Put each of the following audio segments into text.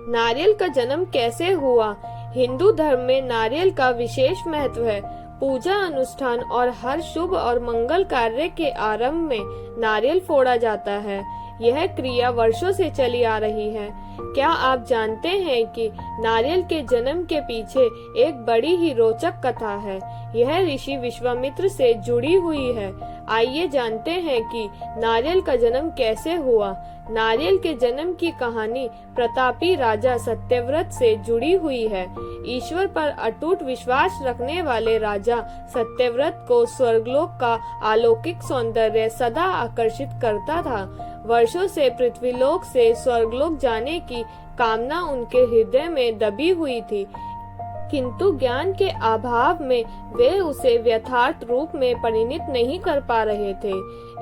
नारियल का जन्म कैसे हुआ? हिंदू धर्म में नारियल का विशेष महत्व है। पूजा अनुष्ठान और हर शुभ और मंगल कार्य के आरंभ में नारियल फोड़ा जाता है। यह क्रिया वर्षों से चली आ रही है। क्या आप जानते हैं कि नारियल के जन्म के पीछे एक बड़ी ही रोचक कथा है? यह ऋषि विश्वामित्र से जुड़ी हुई है। आइए जानते हैं कि नारियल का जन्म कैसे हुआ। नारियल के जन्म की कहानी प्रतापी राजा सत्यव्रत से जुड़ी हुई है। ईश्वर पर अटूट विश्वास रखने वाले राजा सत्यव्रत को स्वर्गलोक का अलौकिक सौंदर्य सदा आकर्षित करता था। वर्षों से पृथ्वीलोक से स्वर्गलोक जाने की कामना उनके हृदय में दबी हुई थी, किंतु ज्ञान के अभाव में वे उसे यथार्थ रूप में परिणित नहीं कर पा रहे थे।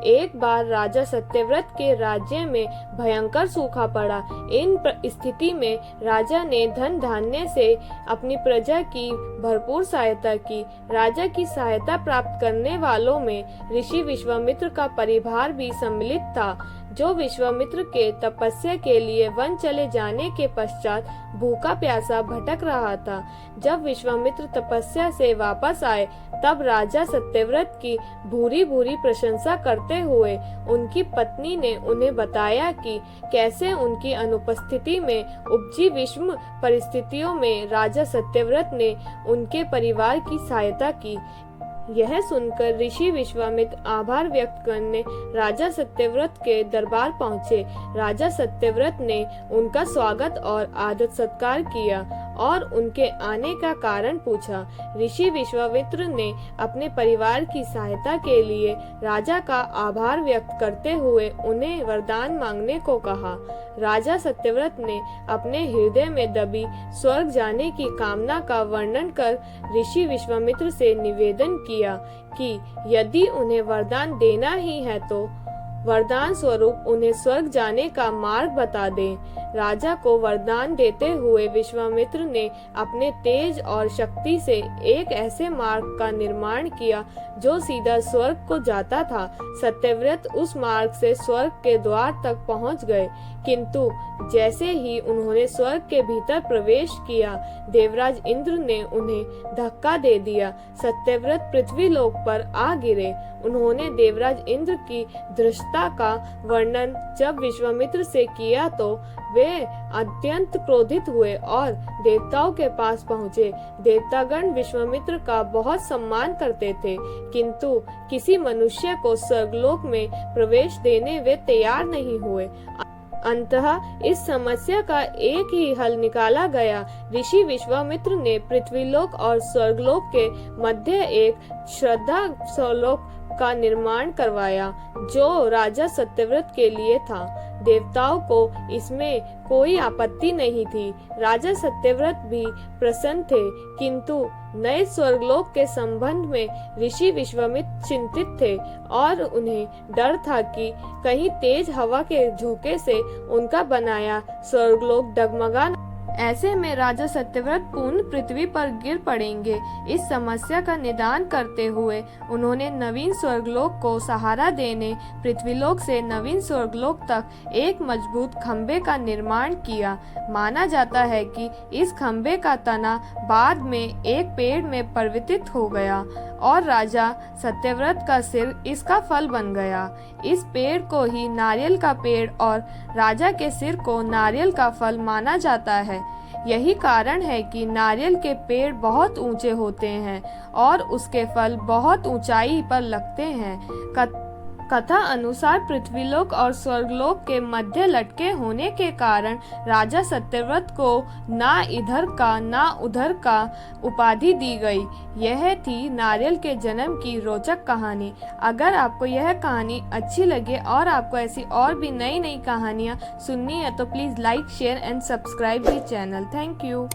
एक बार राजा सत्यव्रत के राज्य में भयंकर सूखा पड़ा। इन स्थिति में राजा ने धन धान्य से अपनी प्रजा की भरपूर सहायता की। राजा की सहायता प्राप्त करने वालों में ऋषि विश्वामित्र का परिवार भी सम्मिलित था, जो विश्वामित्र के तपस्या के लिए वन चले जाने के पश्चात भूखा प्यासा भटक रहा था। जब विश्वामित्र तपस्या से वापस आए, तब राजा सत्यव्रत की भूरी भूरी प्रशंसा करते हुए उनकी पत्नी ने उन्हें बताया कि कैसे उनकी अनुपस्थिति में उपजी विषम परिस्थितियों में राजा सत्यव्रत ने उनके परिवार की सहायता की। यह सुनकर ऋषि विश्वामित्र आभार व्यक्त करने राजा सत्यव्रत के दरबार पहुँचे। राजा सत्यव्रत ने उनका स्वागत और आदर सत्कार किया और उनके आने का कारण पूछा। ऋषि विश्वामित्र ने अपने परिवार की सहायता के लिए राजा का आभार व्यक्त करते हुए उन्हें वरदान मांगने को कहा। राजा सत्यव्रत ने अपने हृदय में दबी स्वर्ग जाने की कामना का वर्णन कर ऋषि विश्वामित्र से निवेदन किया कि यदि उन्हें वरदान देना ही है तो वरदान स्वरूप उन्हें स्वर्ग जाने का मार्ग बता दें। राजा को वरदान देते हुए विश्वामित्र ने अपने तेज और शक्ति से एक ऐसे मार्ग का निर्माण किया जो सीधा स्वर्ग को जाता था। सत्यव्रत उस मार्ग से स्वर्ग के द्वार तक पहुंच गए, किंतु जैसे ही उन्होंने स्वर्ग के भीतर प्रवेश किया, देवराज इंद्र ने उन्हें धक्का दे दिया। सत्यव्रत पृथ्वी लोक पर आ गिरे। उन्होंने देवराज इंद्र की धृष्टता का वर्णन जब विश्वामित्र से किया तो वे अत्यंत क्रोधित हुए और देवताओं के पास पहुँचे। देवतागण विश्वामित्र का बहुत सम्मान करते थे, किंतु किसी मनुष्य को स्वर्गलोक में प्रवेश देने वे तैयार नहीं हुए। अंततः इस समस्या का एक ही हल निकाला गया। ऋषि विश्वामित्र ने पृथ्वीलोक और स्वर्गलोक के मध्य एक श्रद्धा सलोक का निर्माण करवाया, जो राजा सत्यव्रत के लिए था। देवताओं को इसमें कोई आपत्ति नहीं थी। राजा सत्यव्रत भी प्रसन्न थे, किंतु नए स्वर्गलोक के संबंध में ऋषि विश्वामित्र चिंतित थे और उन्हें डर था कि कहीं तेज हवा के झोंके से उनका बनाया स्वर्गलोक डगमगा। ऐसे में राजा सत्यव्रत पूर्ण पृथ्वी पर गिर पड़ेंगे। इस समस्या का निदान करते हुए उन्होंने नवीन स्वर्गलोक को सहारा देने पृथ्वीलोक से नवीन स्वर्गलोक तक एक मजबूत खंबे का निर्माण किया। माना जाता है कि इस खंबे का तना बाद में एक पेड़ में परिवर्तित हो गया और राजा सत्यव्रत का सिर इसका फल बन गया। इस पेड़ को ही नारियल का पेड़ और राजा के सिर को नारियल का फल माना जाता है। यही कारण है कि नारियल के पेड़ बहुत ऊंचे होते हैं और उसके फल बहुत ऊंचाई पर लगते हैं। कथा अनुसार पृथ्वीलोक और स्वर्गलोक के मध्य लटके होने के कारण राजा सत्यव्रत को ना इधर का ना उधर का उपाधि दी गई। यह थी नारियल के जन्म की रोचक कहानी। अगर आपको यह कहानी अच्छी लगे और आपको ऐसी और भी नई नई कहानियाँ सुननी है तो please like, share and subscribe the channel. Thank you.